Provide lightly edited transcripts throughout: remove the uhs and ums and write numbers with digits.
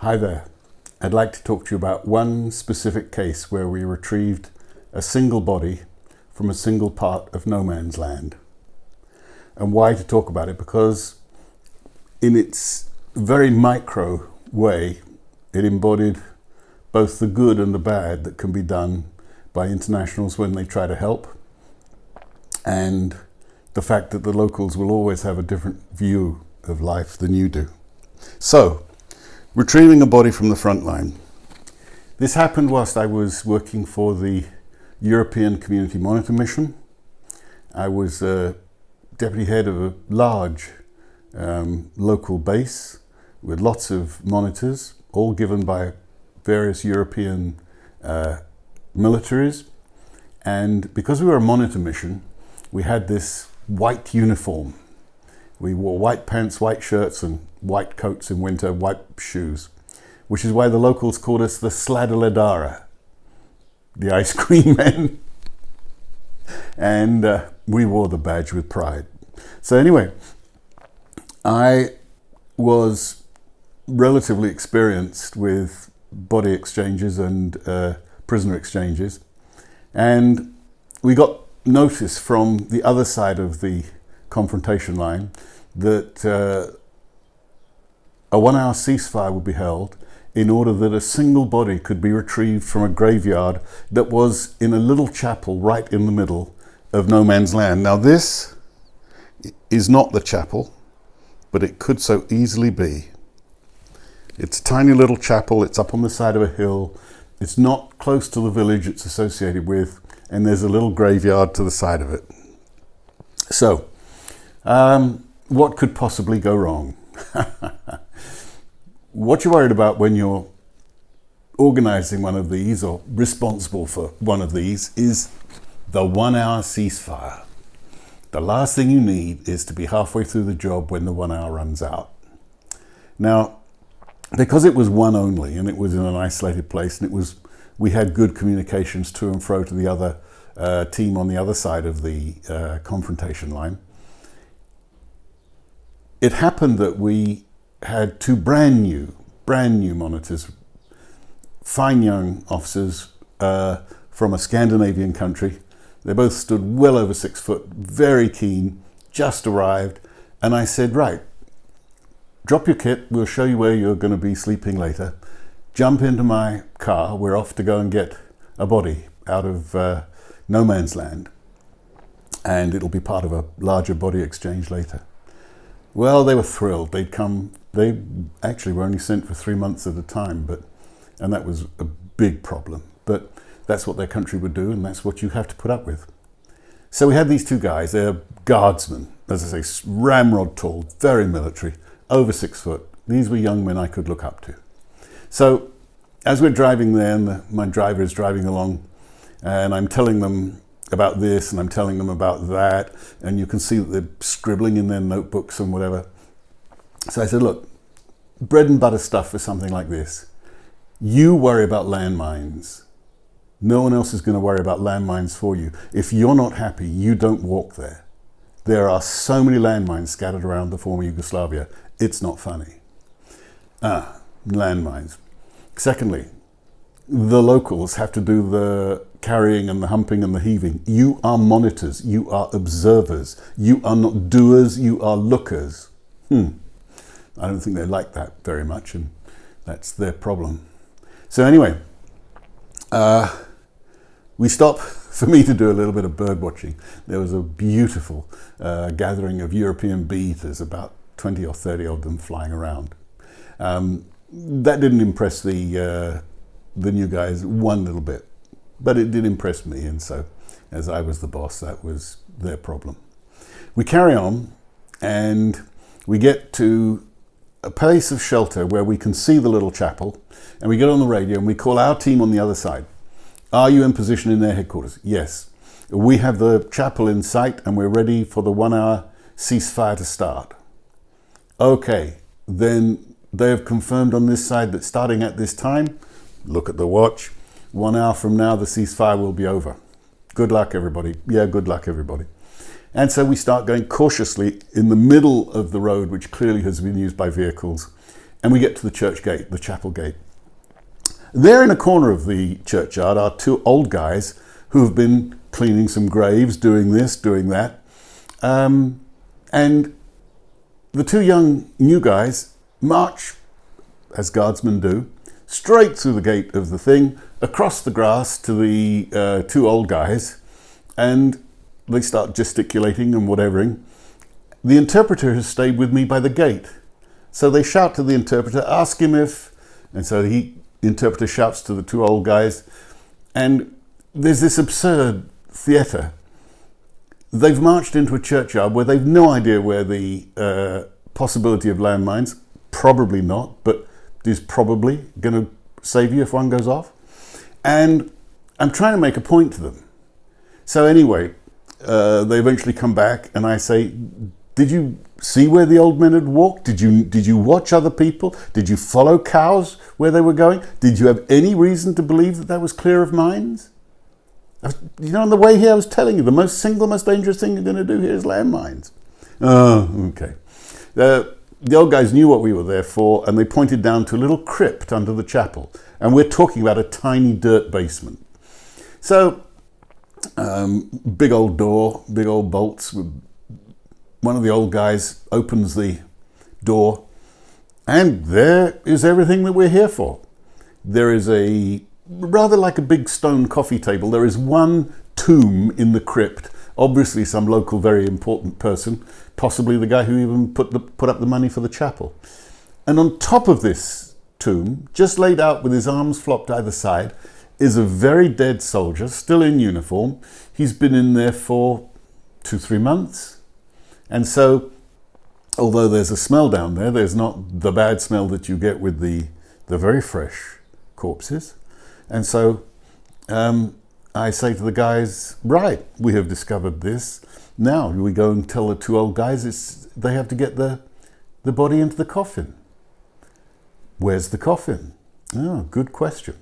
Hi there. I'd like to talk to you about one specific case where we retrieved a single body from a single part of no man's land. And why to talk about it? Because in its very micro way, it embodied both the good and the bad that can be done by internationals when they try to help, and the fact that the locals will always have a different view of life than you do. So, retrieving a body from the front line. This happened whilst I was working for the European Community Monitor Mission. I was deputy head of a large local base with lots of monitors, all given by various European militaries. And because we were a monitor mission, we had this white uniform. We wore white pants, white shirts, and white coats in winter, white shoes, which is why the locals called us the Sladaladara, the ice cream men. And we wore the badge with pride. So anyway, I was relatively experienced with body exchanges and prisoner exchanges. And we got notice from the other side of the confrontation line that a 1 hour ceasefire would be held in order that a single body could be retrieved from a graveyard that was in a little chapel right in the middle of no man's land. Now this is not the chapel, but it could so easily be. It's a tiny little chapel, it's up on the side of a hill, it's not close to the village it's associated with, and there's a little graveyard to the side of it. So, what could possibly go wrong? What you're worried about when you're organizing one of these or responsible for one of these is the 1 hour ceasefire. The last thing you need is to be halfway through the job when the 1 hour runs out. Now, because it was one only and it was in an isolated place and we had good communications to and fro to the other team on the other side of the confrontation line, it happened that we had two brand new monitors, fine young officers from a Scandinavian country. They both stood well over 6 foot, very keen, just arrived. And I said, right, drop your kit, we'll show you where you're going to be sleeping later. Jump into my car, we're off to go and get a body out of no man's land. And it'll be part of a larger body exchange later. Well, they were thrilled. They actually were only sent for 3 months at a time, and that was a big problem. But that's what their country would do, and that's what you have to put up with. So we had these two guys, they're guardsmen, as I say, ramrod tall, very military, over 6 foot. These were young men I could look up to. So as we're driving there, and my driver is driving along, and I'm telling them about this and I'm telling them about that, and you can see that they're scribbling in their notebooks and whatever. So I said, look, bread and butter stuff for something like this. You worry about landmines. No one else is going to worry about landmines for you. If you're not happy, you don't walk there. There are so many landmines scattered around the former Yugoslavia. It's not funny. Landmines. Secondly, the locals have to do the carrying and the humping and the heaving. You are monitors, you are observers, you are not doers, you are lookers. I don't think they like that very much, and that's their problem. So anyway, we stopped for me to do a little bit of bird watching. There was a beautiful gathering of European bee-eaters, about 20 or 30 of them flying around. That didn't impress the new guys one little bit, but it did impress me, and so as I was the boss, that was their problem. We carry on, and we get to a place of shelter where we can see the little chapel, and we get on the radio and we call our team on the other side. Are you in position in their headquarters? Yes. We have the chapel in sight and we're ready for the 1 hour ceasefire to start. Okay, then they have confirmed on this side that starting at this time, look at the watch, 1 hour from now the ceasefire will be over. Good luck everybody. Yeah, good luck everybody. And so we start going cautiously in the middle of the road, which clearly has been used by vehicles, and we get to the church gate, the chapel gate. There in a corner of the churchyard are two old guys who have been cleaning some graves, doing this, doing that. And the two young new guys march, as guardsmen do, straight through the gate of the thing, across the grass to the two old guys, and they start gesticulating and whatevering. The interpreter has stayed with me by the gate. So they shout to the interpreter, ask him if, and so the interpreter shouts to the two old guys, and there's this absurd theatre. They've marched into a churchyard where they've no idea where the possibility of landmines, probably not, but is probably going to save you if one goes off. And I'm trying to make a point to them. So anyway, they eventually come back and I say, did you see where the old men had walked? Did you watch other people? Did you follow cows where they were going? Did you have any reason to believe that was clear of mines? You know, on the way here I was telling you, the single most dangerous thing you're going to do here is landmines. Oh, okay. The old guys knew what we were there for, and they pointed down to a little crypt under the chapel. And we're talking about a tiny dirt basement. So, big old door, big old bolts. One of the old guys opens the door, and there is everything that we're here for. There is rather like a big stone coffee table. There is one tomb in the crypt, obviously some local very important person, possibly the guy who even put up the money for the chapel. And on top of this tomb, just laid out with his arms flopped either side, is a very dead soldier, still in uniform. He's been in there for 2-3 months. And so, although there's a smell down there, there's not the bad smell that you get with the very fresh corpses. And so I say to the guys, right, we have discovered this. Now we go and tell the two old guys they have to get the body into the coffin. Where's the coffin? Oh, good question.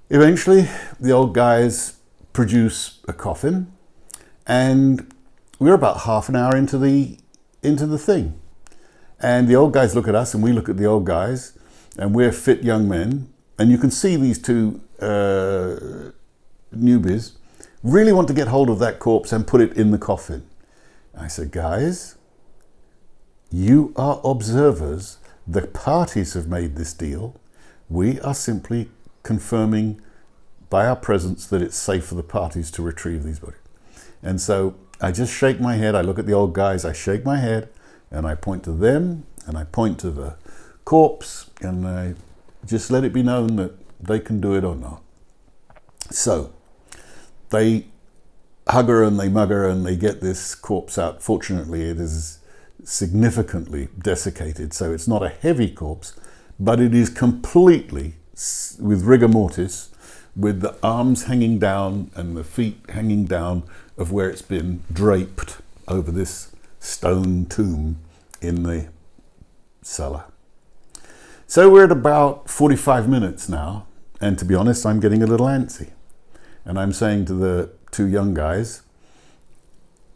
Eventually, the old guys produce a coffin, and we're about half an hour into the thing. And the old guys look at us, and we look at the old guys, and we're fit young men. And you can see these two newbies really want to get hold of that corpse and put it in the coffin. I said, guys, you are observers. The parties have made this deal. We are simply confirming by our presence that it's safe for the parties to retrieve these bodies. And so I just shake my head. I look at the old guys, I shake my head, and I point to them, and I point to the corpse, and I just let it be known that they can do it or not. So they hug her and they mug her and they get this corpse out. Fortunately, it is significantly desiccated, so it's not a heavy corpse, but it is completely with rigor mortis, with the arms hanging down and the feet hanging down of where it's been draped over this stone tomb in the cellar. So we're at about 45 minutes now, and to be honest, I'm getting a little antsy. And I'm saying to the two young guys,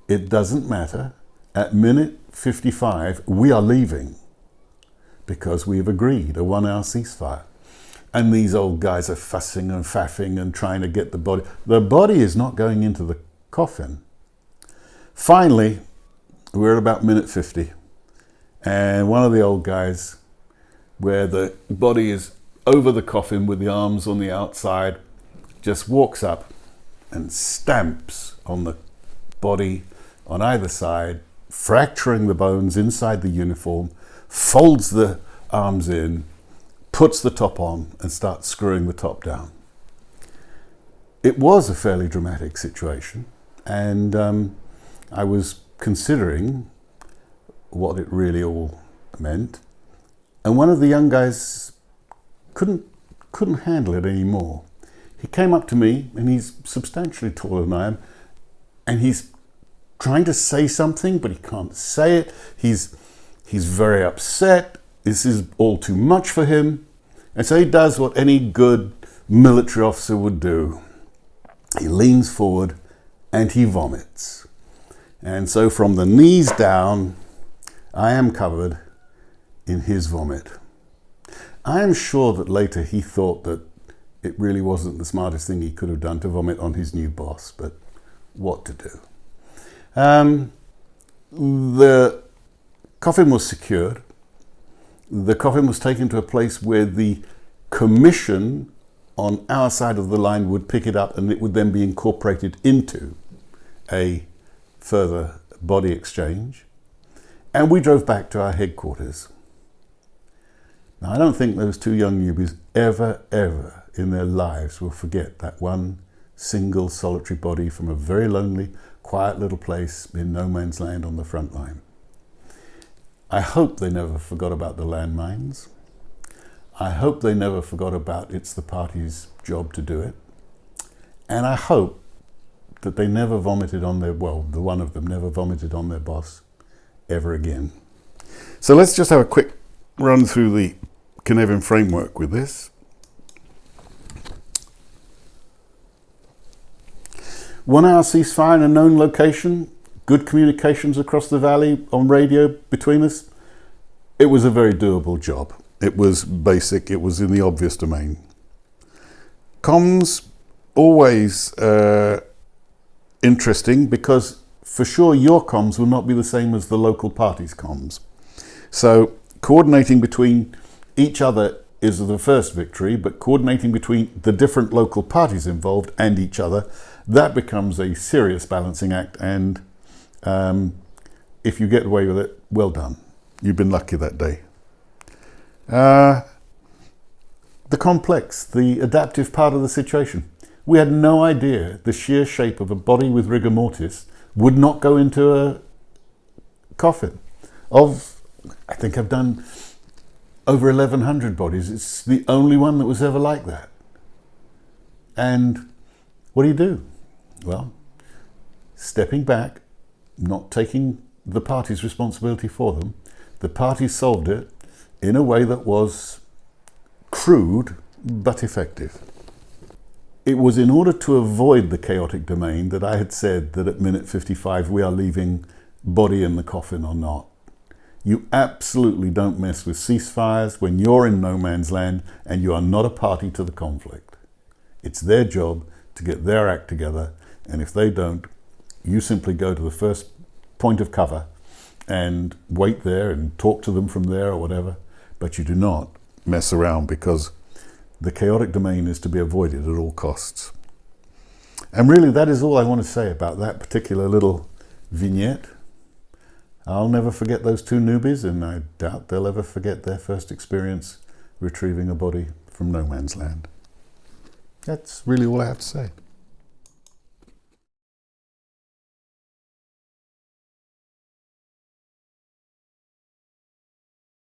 it doesn't matter. At minute 55, we are leaving because we've agreed a 1-hour ceasefire. And these old guys are fussing and faffing and trying to get the body. The body is not going into the coffin. Finally, we're at about minute 50. And one of the old guys, where the body is over the coffin with the arms on the outside, just walks up and stamps on the body on either side, fracturing the bones inside the uniform, folds the arms in, puts the top on, and starts screwing the top down. It was a fairly dramatic situation, and I was considering what it really all meant. And one of the young guys couldn't handle it anymore. He came up to me, and he's substantially taller than I am, and he's trying to say something, but he can't say it. He's very upset. This is all too much for him. And so he does what any good military officer would do. He leans forward and he vomits. And so from the knees down, I am covered in his vomit. I am sure that later he thought that it really wasn't the smartest thing he could have done to vomit on his new boss, but what to do? The coffin was secured. The coffin was taken to a place where the commission on our side of the line would pick it up, and it would then be incorporated into a further body exchange. And we drove back to our headquarters. Now, I don't think those two young newbies ever in their lives will forget that one single solitary body from a very lonely, quiet little place in no man's land on the front line. I hope they never forgot about the landmines. I hope they never forgot about it's the party's job to do it. And I hope that they never vomited on their, well, the one of them never vomited on their boss ever again. So let's just have a quick run through the Cynefin framework with this. 1 hour ceasefire in a known location, good communications across the valley on radio between us. It was a very doable job. It was basic, it was in the obvious domain. Comms, always interesting, because for sure your comms will not be the same as the local party's comms. So coordinating between each other is the first victory, but coordinating between the different local parties involved and each other, that becomes a serious balancing act. And if you get away with it, well done. You've been lucky that day. The complex, the adaptive part of the situation. We had no idea the sheer shape of a body with rigor mortis would not go into a coffin. I think I've done over 1,100 bodies. It's the only one that was ever like that. And what do? Well, stepping back, not taking the party's responsibility for them. The party solved it in a way that was crude but effective. It was in order to avoid the chaotic domain that I had said that at minute 55 we are leaving body in the coffin or not. You absolutely don't mess with ceasefires when you're in no man's land and you are not a party to the conflict. It's their job to get their act together, and if they don't, you simply go to the first point of cover and wait there and talk to them from there or whatever, but you do not mess around, because the chaotic domain is to be avoided at all costs. And really, that is all I want to say about that particular little vignette. I'll never forget those two newbies, and I doubt they'll ever forget their first experience retrieving a body from no man's land. That's really all I have to say.